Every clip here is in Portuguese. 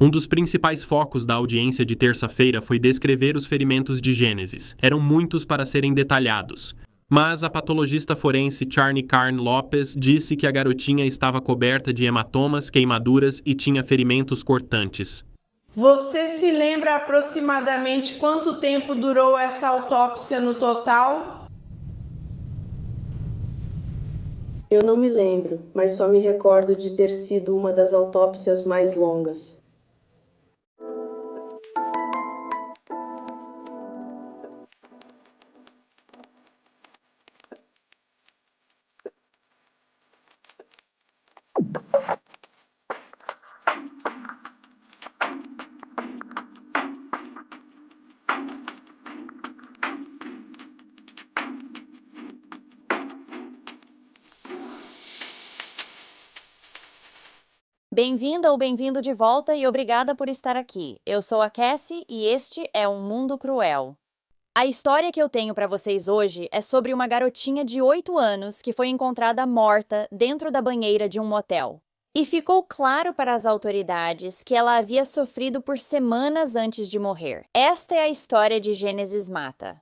Um dos principais focos da audiência de terça-feira foi descrever os ferimentos de Gênesis. Eram muitos para serem detalhados. Mas a patologista forense Charney Carn Lopes disse que a garotinha estava coberta de hematomas, queimaduras e tinha ferimentos cortantes. Você se lembra aproximadamente quanto tempo durou essa autópsia no total? Eu não me lembro, mas só me recordo de ter sido uma das autópsias mais longas. Bem-vinda ou bem-vindo de volta e obrigada por estar aqui. Eu sou a Cassie e este é Um Mundo Cruel. A história que eu tenho para vocês hoje é sobre uma garotinha de 8 anos que foi encontrada morta dentro da banheira de um motel. E ficou claro para as autoridades que ela havia sofrido por semanas antes de morrer. Esta é a história de Gênesis Mata.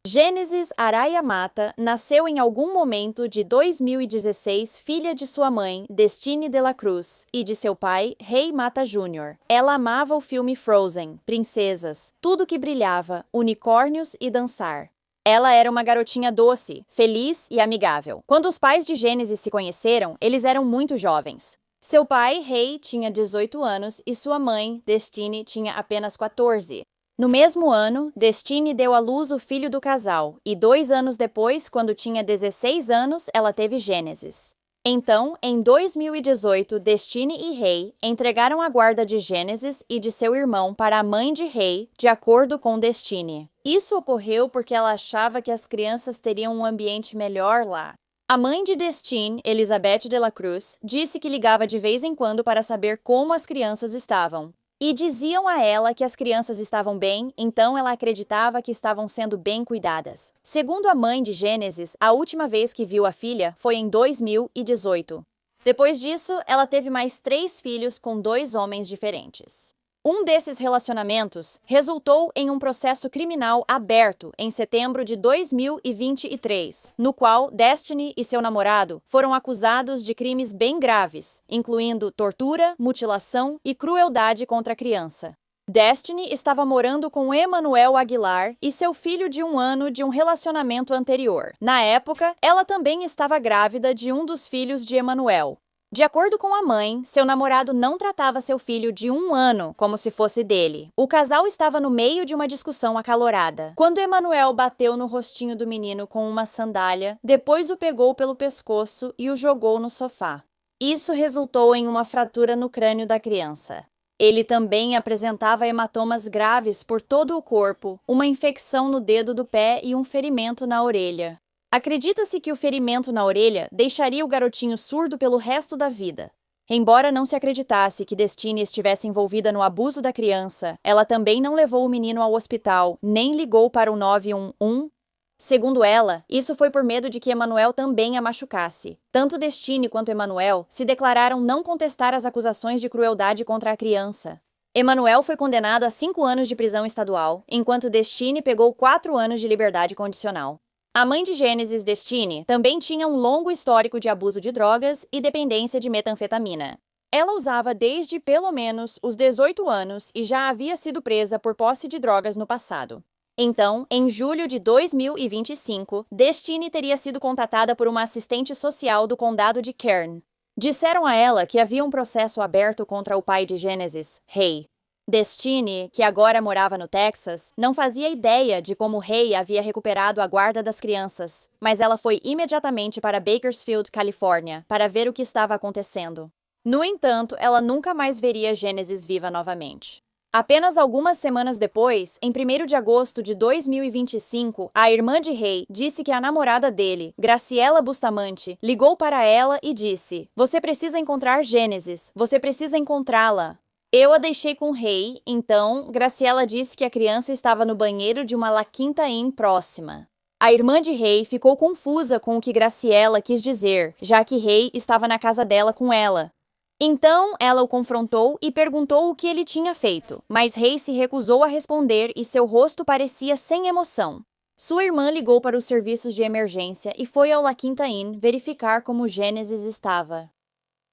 Gênesis Araya Mata nasceu em algum momento de 2016, filha de sua mãe, Destiny de la Cruz, e de seu pai, Rei Mata Jr. Ela amava o filme Frozen, princesas, tudo que brilhava, unicórnios e dançar. Ela era uma garotinha doce, feliz e amigável. Quando os pais de Gênesis se conheceram, eles eram muito jovens. Seu pai, Rei, tinha 18 anos e sua mãe, Destiny, tinha apenas 14. No mesmo ano, Destiny deu à luz o filho do casal, e 2 anos depois, quando tinha 16 anos, ela teve Gênesis. Então, em 2018, Destiny e Rei entregaram a guarda de Gênesis e de seu irmão para a mãe de Rei, de acordo com Destiny. Isso ocorreu porque ela achava que as crianças teriam um ambiente melhor lá. A mãe de Destiny, Elizabeth de la Cruz, disse que ligava de vez em quando para saber como as crianças estavam. E diziam a ela que as crianças estavam bem, então ela acreditava que estavam sendo bem cuidadas. Segundo a mãe de Gênesis, a última vez que viu a filha foi em 2018. Depois disso, ela teve mais 3 filhos com 2 homens diferentes. Um desses relacionamentos resultou em um processo criminal aberto em setembro de 2023, no qual Destiny e seu namorado foram acusados de crimes bem graves, incluindo tortura, mutilação e crueldade contra a criança. Destiny estava morando com Emanuel Aguilar e seu filho de 1 ano de um relacionamento anterior. Na época, ela também estava grávida de um dos filhos de Emanuel. De acordo com a mãe, seu namorado não tratava seu filho de 1 ano como se fosse dele. O casal estava no meio de uma discussão acalorada, quando Emanuel bateu no rostinho do menino com uma sandália, depois o pegou pelo pescoço e o jogou no sofá. Isso resultou em uma fratura no crânio da criança. Ele também apresentava hematomas graves por todo o corpo, uma infecção no dedo do pé e um ferimento na orelha. Acredita-se que o ferimento na orelha deixaria o garotinho surdo pelo resto da vida. Embora não se acreditasse que Destiny estivesse envolvida no abuso da criança, ela também não levou o menino ao hospital, nem ligou para o 911. Segundo ela, isso foi por medo de que Emanuel também a machucasse. Tanto Destiny quanto Emanuel se declararam não contestar as acusações de crueldade contra a criança. Emanuel foi condenado a 5 anos de prisão estadual, enquanto Destiny pegou 4 anos de liberdade condicional. A mãe de Gênesis, Destiny, também tinha um longo histórico de abuso de drogas e dependência de metanfetamina. Ela usava desde pelo menos os 18 anos e já havia sido presa por posse de drogas no passado. Então, em julho de 2025, Destiny teria sido contatada por uma assistente social do condado de Kern. Disseram a ela que havia um processo aberto contra o pai de Gênesis, Rei. Destiny, que agora morava no Texas, não fazia ideia de como Rei havia recuperado a guarda das crianças, mas ela foi imediatamente para Bakersfield, Califórnia, para ver o que estava acontecendo. No entanto, ela nunca mais veria Gênesis viva novamente. Apenas algumas semanas depois, em 1º de agosto de 2025, a irmã de Rei disse que a namorada dele, Graciela Bustamante, ligou para ela e disse: "Você precisa encontrar Gênesis, você precisa encontrá-la." Eu a deixei com Rei, então Graciela disse que a criança estava no banheiro de uma La Quinta Inn próxima. A irmã de Ray ficou confusa com o que Graciela quis dizer, já que Ray estava na casa dela com ela. Então, ela o confrontou e perguntou o que ele tinha feito, mas Ray se recusou a responder e seu rosto parecia sem emoção. Sua irmã ligou para os serviços de emergência e foi ao La Quinta Inn verificar como Gênesis estava.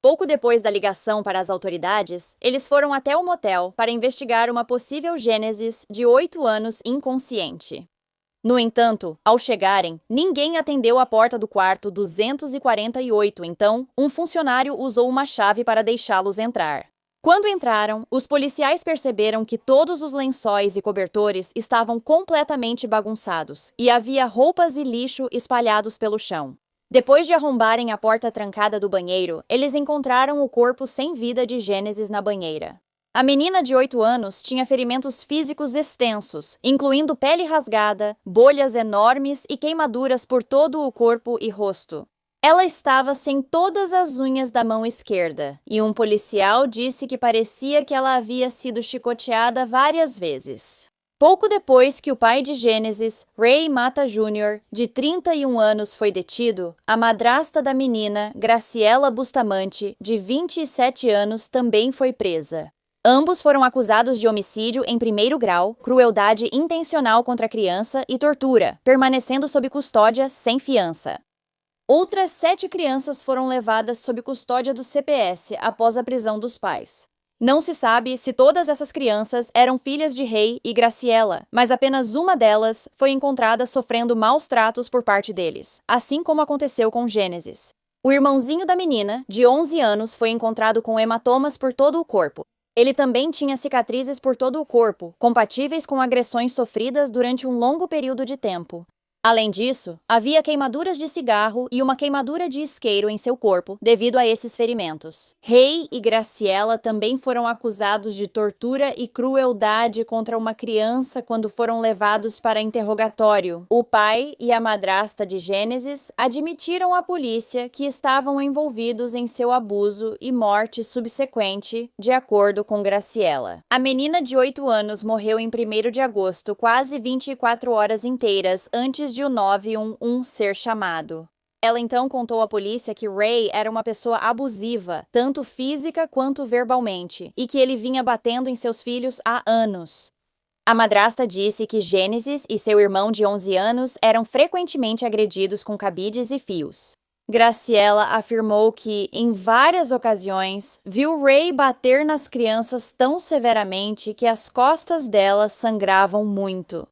Pouco depois da ligação para as autoridades, eles foram até o motel para investigar uma possível Gênesis de 8 anos inconsciente. No entanto, ao chegarem, ninguém atendeu a porta do quarto 248, então, um funcionário usou uma chave para deixá-los entrar. Quando entraram, os policiais perceberam que todos os lençóis e cobertores estavam completamente bagunçados e havia roupas e lixo espalhados pelo chão. Depois de arrombarem a porta trancada do banheiro, eles encontraram o corpo sem vida de Gênesis na banheira. A menina de 8 anos tinha ferimentos físicos extensos, incluindo pele rasgada, bolhas enormes e queimaduras por todo o corpo e rosto. Ela estava sem todas as unhas da mão esquerda, e um policial disse que parecia que ela havia sido chicoteada várias vezes. Pouco depois que o pai de Gênesis, Ray Mata Jr., de 31 anos, foi detido, a madrasta da menina, Graciela Bustamante, de 27 anos, também foi presa. Ambos foram acusados de homicídio em primeiro grau, crueldade intencional contra a criança e tortura, permanecendo sob custódia sem fiança. Outras 7 crianças foram levadas sob custódia do CPS após a prisão dos pais. Não se sabe se todas essas crianças eram filhas de Ray e Graciela, mas apenas uma delas foi encontrada sofrendo maus tratos por parte deles, assim como aconteceu com Gênesis. O irmãozinho da menina, de 11 anos, foi encontrado com hematomas por todo o corpo. Ele também tinha cicatrizes por todo o corpo, compatíveis com agressões sofridas durante um longo período de tempo. Além disso, havia queimaduras de cigarro e uma queimadura de isqueiro em seu corpo devido a esses ferimentos. Ray e Graciela também foram acusados de tortura e crueldade contra uma criança quando foram levados para interrogatório. O pai e a madrasta de Gênesis admitiram à polícia que estavam envolvidos em seu abuso e morte subsequente, de acordo com Graciela. A menina de 8 anos morreu em 1º de agosto, quase 24 horas inteiras antes de o 911 ser chamado. Ela então contou à polícia que Ray era uma pessoa abusiva, tanto física quanto verbalmente, e que ele vinha batendo em seus filhos há anos. A madrasta disse que Gênesis e seu irmão de 11 anos eram frequentemente agredidos com cabides e fios. Graciela afirmou que, em várias ocasiões, viu Ray bater nas crianças tão severamente que as costas delas sangravam muito.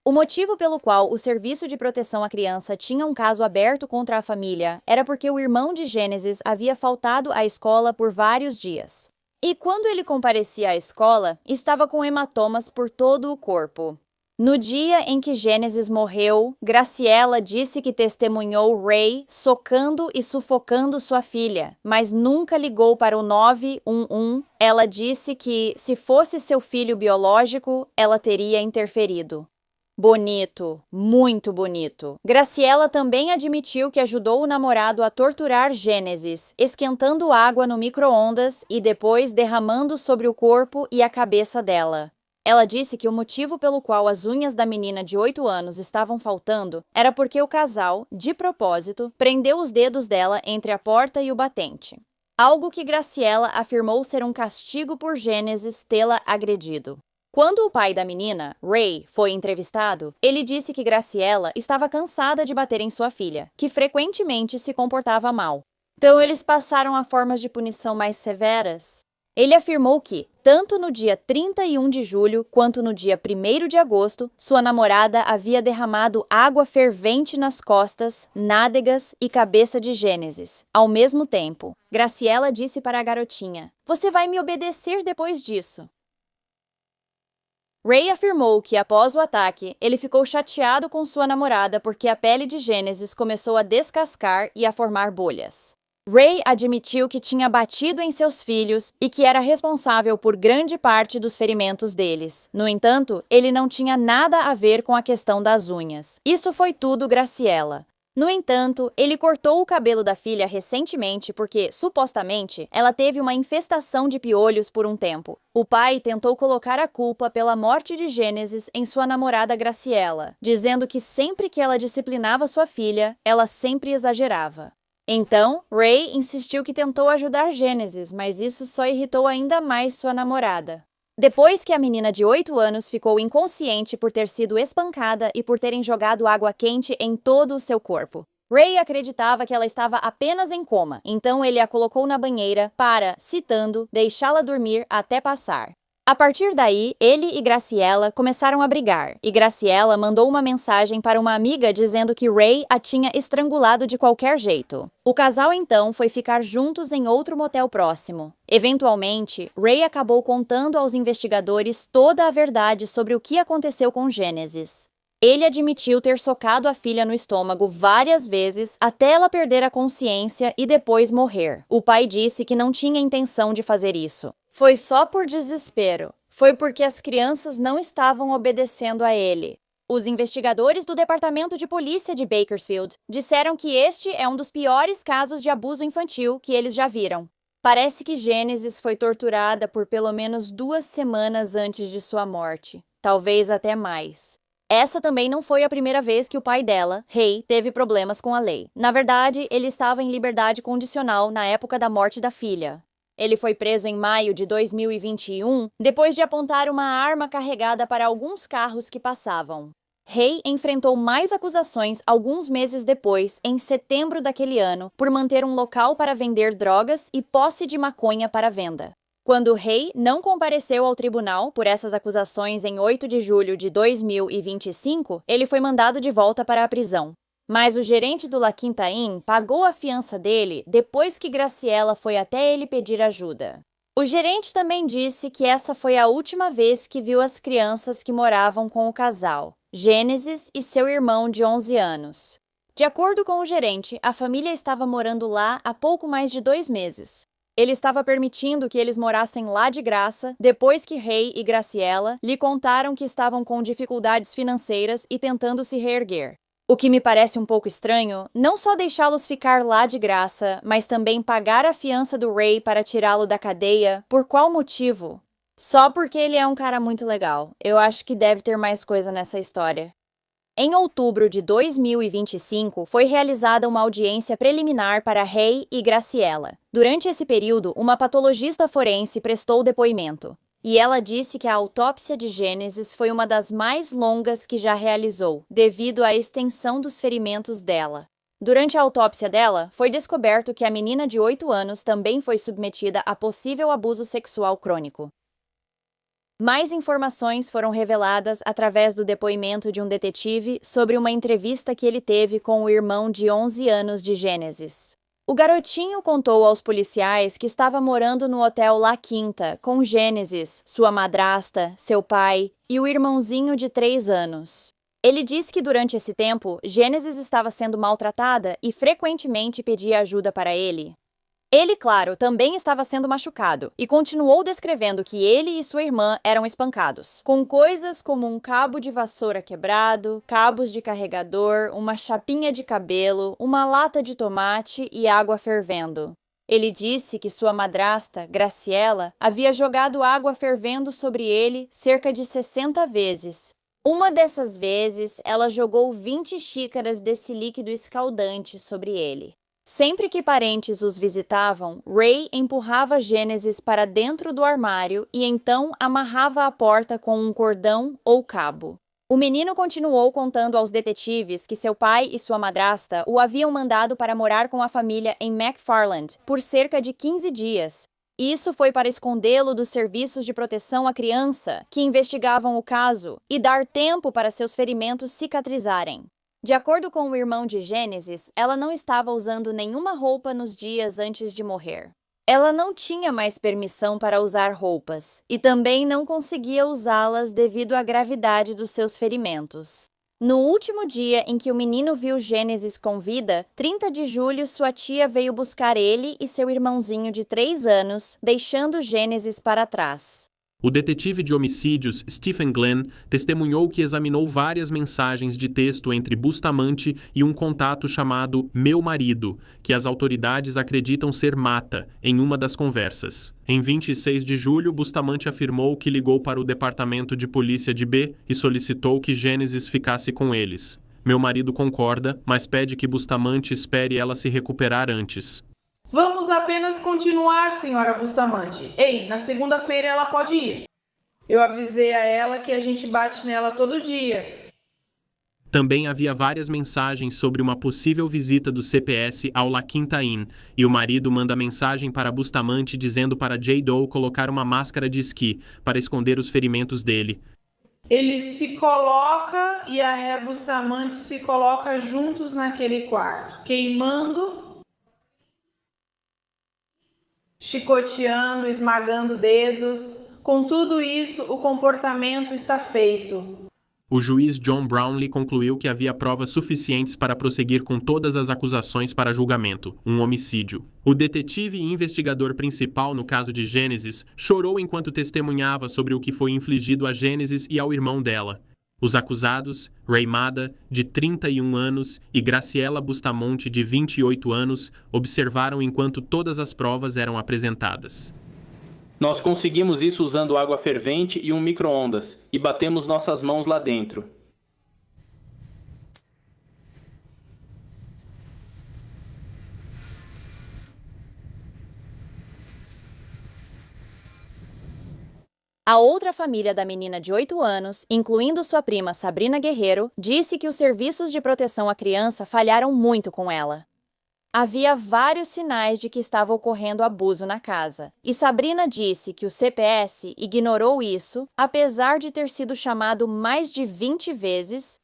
O motivo pelo qual o Serviço de Proteção à Criança tinha um caso aberto contra a família era porque o irmão de Gênesis havia faltado à escola por vários dias. E quando ele comparecia à escola, estava com hematomas por todo o corpo. No dia em que Gênesis morreu, Graciela disse que testemunhou Ray socando e sufocando sua filha, mas nunca ligou para o 911. Ela disse que, se fosse seu filho biológico, ela teria interferido. Bonito, muito bonito. Graciela também admitiu que ajudou o namorado a torturar Gênesis, esquentando água no micro-ondas e depois derramando sobre o corpo e a cabeça dela. Ela disse que o motivo pelo qual as unhas da menina de 8 anos estavam faltando era porque o casal, de propósito, prendeu os dedos dela entre a porta e o batente. Algo que Graciela afirmou ser um castigo por Gênesis tê-la agredido. Quando o pai da menina, Ray, foi entrevistado, ele disse que Graciela estava cansada de bater em sua filha, que frequentemente se comportava mal. Então eles passaram a formas de punição mais severas. Ele afirmou que, tanto no dia 31 de julho quanto no dia 1º de agosto, sua namorada havia derramado água fervente nas costas, nádegas e cabeça de Gênesis. Ao mesmo tempo, Graciela disse para a garotinha: "Você vai me obedecer depois disso." Ray afirmou que, após o ataque, ele ficou chateado com sua namorada porque a pele de Gênesis começou a descascar e a formar bolhas. Ray admitiu que tinha batido em seus filhos e que era responsável por grande parte dos ferimentos deles. No entanto, ele não tinha nada a ver com a questão das unhas. Isso foi tudo Graciela. No entanto, ele cortou o cabelo da filha recentemente porque, supostamente, ela teve uma infestação de piolhos por um tempo. O pai tentou colocar a culpa pela morte de Gênesis em sua namorada Graciela, dizendo que sempre que ela disciplinava sua filha, ela sempre exagerava. Então, Ray insistiu que tentou ajudar Gênesis, mas isso só irritou ainda mais sua namorada. Depois que a menina de 8 anos ficou inconsciente por ter sido espancada e por terem jogado água quente em todo o seu corpo, Ray acreditava que ela estava apenas em coma, então ele a colocou na banheira para, citando, deixá-la dormir até passar. A partir daí, ele e Graciela começaram a brigar, e Graciela mandou uma mensagem para uma amiga dizendo que Ray a tinha estrangulado de qualquer jeito. O casal então foi ficar juntos em outro motel próximo. Eventualmente, Ray acabou contando aos investigadores toda a verdade sobre o que aconteceu com Gênesis. Ele admitiu ter socado a filha no estômago várias vezes até ela perder a consciência e depois morrer. O pai disse que não tinha intenção de fazer isso. Foi só por desespero. Foi porque as crianças não estavam obedecendo a ele. Os investigadores do Departamento de Polícia de Bakersfield disseram que este é um dos piores casos de abuso infantil que eles já viram. Parece que Gênesis foi torturada por pelo menos 2 semanas antes de sua morte, talvez até mais. Essa também não foi a primeira vez que o pai dela, Ray, teve problemas com a lei. Na verdade, ele estava em liberdade condicional na época da morte da filha. Ele foi preso em maio de 2021, depois de apontar uma arma carregada para alguns carros que passavam. Ray enfrentou mais acusações alguns meses depois, em setembro daquele ano, por manter um local para vender drogas e posse de maconha para venda. Quando Ray não compareceu ao tribunal por essas acusações em 8 de julho de 2025, ele foi mandado de volta para a prisão. Mas o gerente do La Quinta Inn pagou a fiança dele depois que Graciela foi até ele pedir ajuda. O gerente também disse que essa foi a última vez que viu as crianças que moravam com o casal, Gênesis e seu irmão de 11 anos. De acordo com o gerente, a família estava morando lá há pouco mais de 2 meses. Ele estava permitindo que eles morassem lá de graça depois que Ray e Graciela lhe contaram que estavam com dificuldades financeiras e tentando se reerguer. O que me parece um pouco estranho, não só deixá-los ficar lá de graça, mas também pagar a fiança do Ray para tirá-lo da cadeia. Por qual motivo? Só porque ele é um cara muito legal. Eu acho que deve ter mais coisa nessa história. Em outubro de 2025, foi realizada uma audiência preliminar para Ray e Graciela. Durante esse período, uma patologista forense prestou depoimento. E ela disse que a autópsia de Gênesis foi uma das mais longas que já realizou, devido à extensão dos ferimentos dela. Durante a autópsia dela, foi descoberto que a menina de 8 anos também foi submetida a possível abuso sexual crônico. Mais informações foram reveladas através do depoimento de um detetive sobre uma entrevista que ele teve com o irmão de 11 anos de Gênesis. O garotinho contou aos policiais que estava morando no hotel La Quinta com Gênesis, sua madrasta, seu pai e o irmãozinho de 3 anos. Ele disse que durante esse tempo, Gênesis estava sendo maltratada e frequentemente pedia ajuda para ele. Ele, claro, também estava sendo machucado e continuou descrevendo que ele e sua irmã eram espancados, com coisas como um cabo de vassoura quebrado, cabos de carregador, uma chapinha de cabelo, uma lata de tomate e água fervendo. Ele disse que sua madrasta, Graciela, havia jogado água fervendo sobre ele cerca de 60 vezes. Uma dessas vezes, ela jogou 20 xícaras desse líquido escaldante sobre ele. Sempre que parentes os visitavam, Ray empurrava Gênesis para dentro do armário e então amarrava a porta com um cordão ou cabo. O menino continuou contando aos detetives que seu pai e sua madrasta o haviam mandado para morar com a família em McFarland por cerca de 15 dias. Isso foi para escondê-lo dos serviços de proteção à criança, que investigavam o caso, e dar tempo para seus ferimentos cicatrizarem. De acordo com o irmão de Gênesis, ela não estava usando nenhuma roupa nos dias antes de morrer. Ela não tinha mais permissão para usar roupas, e também não conseguia usá-las devido à gravidade dos seus ferimentos. No último dia em que o menino viu Gênesis com vida, 30 de julho, sua tia veio buscar ele e seu irmãozinho de 3 anos, deixando Gênesis para trás. O detetive de homicídios Stephen Glenn testemunhou que examinou várias mensagens de texto entre Bustamante e um contato chamado Meu Marido, que as autoridades acreditam ser Mata, em uma das conversas. Em 26 de julho, Bustamante afirmou que ligou para o departamento de polícia de B e solicitou que Gênesis ficasse com eles. Meu marido concorda, mas pede que Bustamante espere ela se recuperar antes. Vamos apenas continuar, senhora Bustamante. Ei, na segunda-feira ela pode ir. Eu avisei a ela que a gente bate nela todo dia. Também havia várias mensagens sobre uma possível visita do CPS ao La Quinta Inn, e o marido manda mensagem para Bustamante dizendo para J. Doe colocar uma máscara de esqui para esconder os ferimentos dele. Ele se coloca e a Ré Bustamante se coloca juntos naquele quarto, queimando, chicoteando, esmagando dedos. Com tudo isso, o comportamento está feito. O juiz John Brownlee concluiu que havia provas suficientes para prosseguir com todas as acusações para julgamento, um homicídio. O detetive e investigador principal no caso de Gênesis chorou enquanto testemunhava sobre o que foi infligido a Gênesis e ao irmão dela. Os acusados, Ray Mada, de 31 anos, e Graciela Bustamante, de 28 anos, observaram enquanto todas as provas eram apresentadas. Nós conseguimos isso usando água fervente e um micro-ondas, e batemos nossas mãos lá dentro. A outra família da menina de 8 anos, incluindo sua prima Sabrina Guerreiro, disse que os serviços de proteção à criança falharam muito com ela. Havia vários sinais de que estava ocorrendo abuso na casa, e Sabrina disse que o CPS ignorou isso, apesar de ter sido chamado mais de 20 vezes.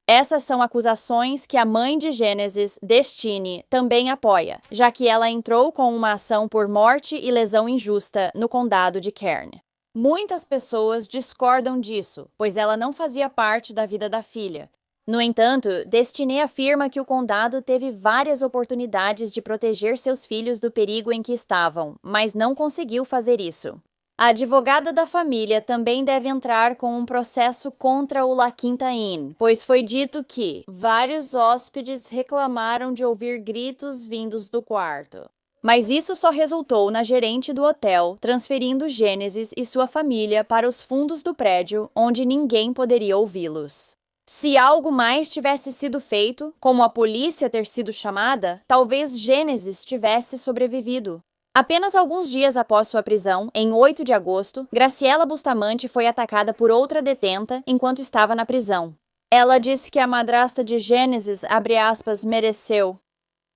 Essas são acusações que a mãe de Gênesis, Destiny, também apoia, já que ela entrou com uma ação por morte e lesão injusta no condado de Kern. Muitas pessoas discordam disso, pois ela não fazia parte da vida da filha. No entanto, Destiny afirma que o condado teve várias oportunidades de proteger seus filhos do perigo em que estavam, mas não conseguiu fazer isso. A advogada da família também deve entrar com um processo contra o La Quinta Inn, pois foi dito que vários hóspedes reclamaram de ouvir gritos vindos do quarto. Mas isso só resultou na gerente do hotel transferindo Gênesis e sua família para os fundos do prédio, onde ninguém poderia ouvi-los. Se algo mais tivesse sido feito, como a polícia ter sido chamada, talvez Gênesis tivesse sobrevivido. Apenas alguns dias após sua prisão, em 8 de agosto, Graciela Bustamante foi atacada por outra detenta enquanto estava na prisão. Ela disse que a madrasta de Gênesis, abre aspas, mereceu.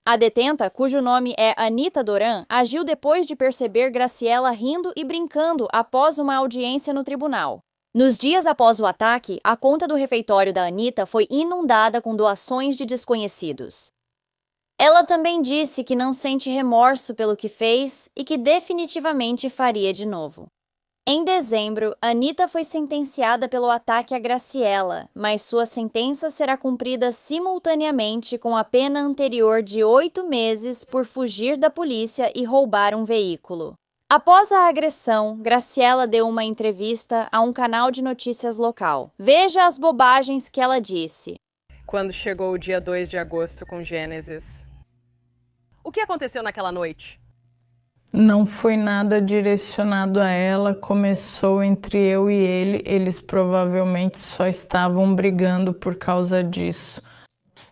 A detenta, cujo nome é Anita Doran, agiu depois de perceber Graciela rindo e brincando após uma audiência no tribunal. Nos dias após o ataque, a conta do refeitório da Anita foi inundada com doações de desconhecidos. Ela também disse que não sente remorso pelo que fez e que definitivamente faria de novo. Em dezembro, Anita foi sentenciada pelo ataque a Graciela, mas sua sentença será cumprida simultaneamente com a pena anterior de 8 meses por fugir da polícia e roubar um veículo. Após a agressão, Graciela deu uma entrevista a um canal de notícias local. Veja as bobagens que ela disse. Quando chegou o dia 2 de agosto com Gênesis. O que aconteceu naquela noite? Não foi nada direcionado a ela, começou entre eu e ele. Eles provavelmente só estavam brigando por causa disso.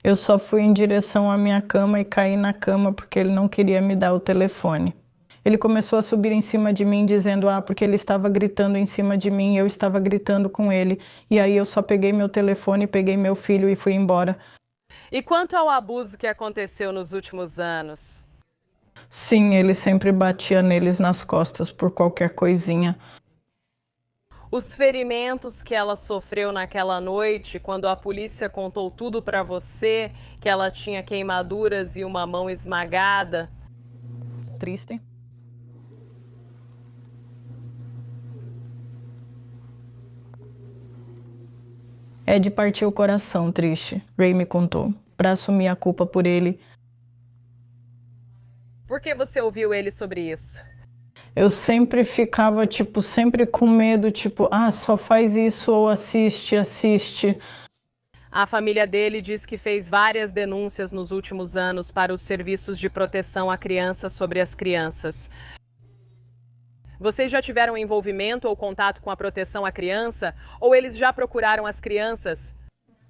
Eu só fui em direção à minha cama e caí na cama porque ele não queria me dar o telefone. Ele começou a subir em cima de mim, dizendo, porque ele estava gritando em cima de mim, eu estava gritando com ele. E aí eu só peguei meu telefone, peguei meu filho e fui embora. E quanto ao abuso que aconteceu nos últimos anos? Sim, ele sempre batia neles nas costas por qualquer coisinha. Os ferimentos que ela sofreu naquela noite, quando a polícia contou tudo para você, que ela tinha queimaduras e uma mão esmagada. Triste. É de partir o coração, triste, Ray me contou, para assumir a culpa por ele. Por que você ouviu ele sobre isso? Eu sempre ficava, tipo, sempre com medo, tipo, só faz isso ou assiste, assiste. A família dele diz que fez várias denúncias nos últimos anos para os serviços de proteção à criança sobre as crianças. Vocês já tiveram envolvimento ou contato com a proteção à criança? Ou eles já procuraram as crianças?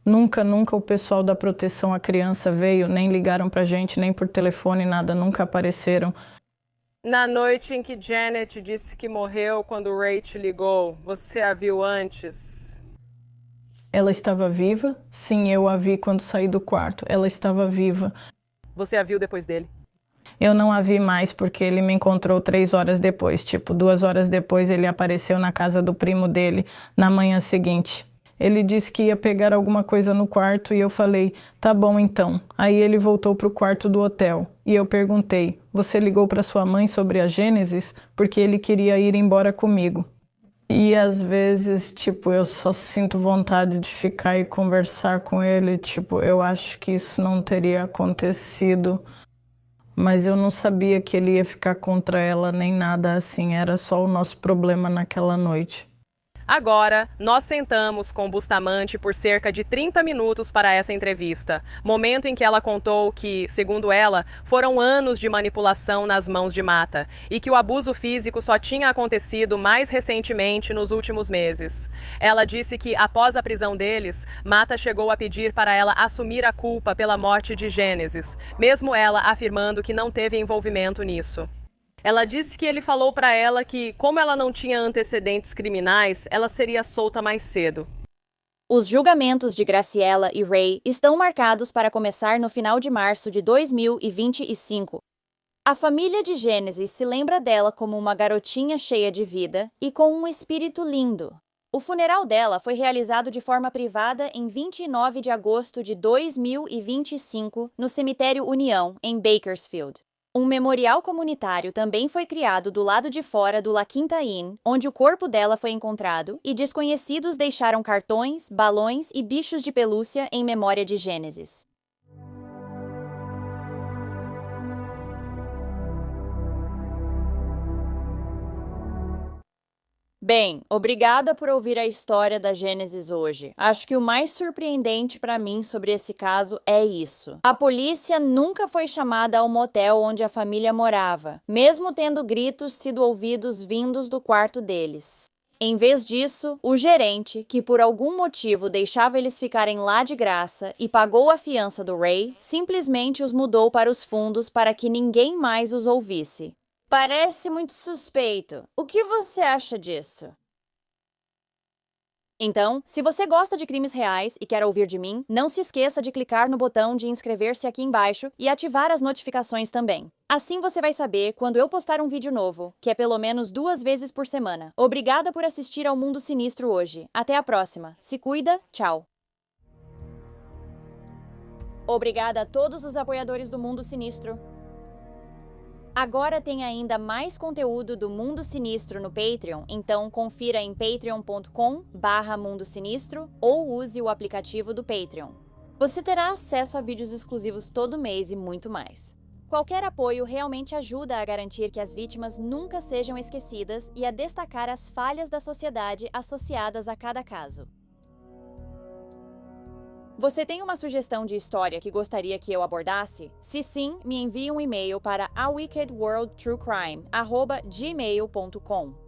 Nunca o pessoal da proteção à criança veio, nem ligaram pra gente, nem por telefone, nada, nunca apareceram. Na noite em que Janet disse que morreu quando Ray te ligou, você a viu antes? Ela estava viva? Sim, eu a vi quando saí do quarto. Ela estava viva. Você a viu depois dele? Eu não a vi mais porque ele me encontrou 3 horas depois. Tipo, 2 horas depois ele apareceu na casa do primo dele na manhã seguinte. Ele disse que ia pegar alguma coisa no quarto e eu falei, tá bom então. Aí ele voltou pro quarto do hotel e eu perguntei, você ligou para sua mãe sobre a Gênesis? Porque ele queria ir embora comigo. E às vezes, tipo, eu só sinto vontade de ficar e conversar com ele. Tipo, eu acho que isso não teria acontecido. Mas eu não sabia que ele ia ficar contra ela nem nada assim. Era só o nosso problema naquela noite. Agora, nós sentamos com Bustamante por cerca de 30 minutos para essa entrevista, momento em que ela contou que, segundo ela, foram anos de manipulação nas mãos de Mata e que o abuso físico só tinha acontecido mais recentemente nos últimos meses. Ela disse que, após a prisão deles, Mata chegou a pedir para ela assumir a culpa pela morte de Gênesis, mesmo ela afirmando que não teve envolvimento nisso. Ela disse que ele falou para ela que, como ela não tinha antecedentes criminais, ela seria solta mais cedo. Os julgamentos de Graciela e Ray estão marcados para começar no final de março de 2025. A família de Gênesis se lembra dela como uma garotinha cheia de vida e com um espírito lindo. O funeral dela foi realizado de forma privada em 29 de agosto de 2025 no cemitério União, em Bakersfield. Um memorial comunitário também foi criado do lado de fora do La Quinta Inn, onde o corpo dela foi encontrado, e desconhecidos deixaram cartões, balões e bichos de pelúcia em memória de Gênesis. Bem, obrigada por ouvir a história da Gênesis hoje. Acho que o mais surpreendente para mim sobre esse caso é isso. A polícia nunca foi chamada ao motel onde a família morava, mesmo tendo gritos sido ouvidos vindos do quarto deles. Em vez disso, o gerente, que por algum motivo deixava eles ficarem lá de graça e pagou a fiança do Ray, simplesmente os mudou para os fundos para que ninguém mais os ouvisse. Parece muito suspeito. O que você acha disso? Então, se você gosta de crimes reais e quer ouvir de mim, não se esqueça de clicar no botão de inscrever-se aqui embaixo e ativar as notificações também. Assim você vai saber quando eu postar um vídeo novo, que é pelo menos 2 vezes por semana. Obrigada por assistir ao Mundo Sinistro hoje. Até a próxima. Se cuida, tchau. Obrigada a todos os apoiadores do Mundo Sinistro. Agora tem ainda mais conteúdo do Mundo Sinistro no Patreon, então confira em patreon.com/Mundo Sinistro ou use o aplicativo do Patreon. Você terá acesso a vídeos exclusivos todo mês e muito mais. Qualquer apoio realmente ajuda a garantir que as vítimas nunca sejam esquecidas e a destacar as falhas da sociedade associadas a cada caso. Você tem uma sugestão de história que gostaria que eu abordasse? Se sim, me envie um e-mail para awickedworldtruecrime@gmail.com.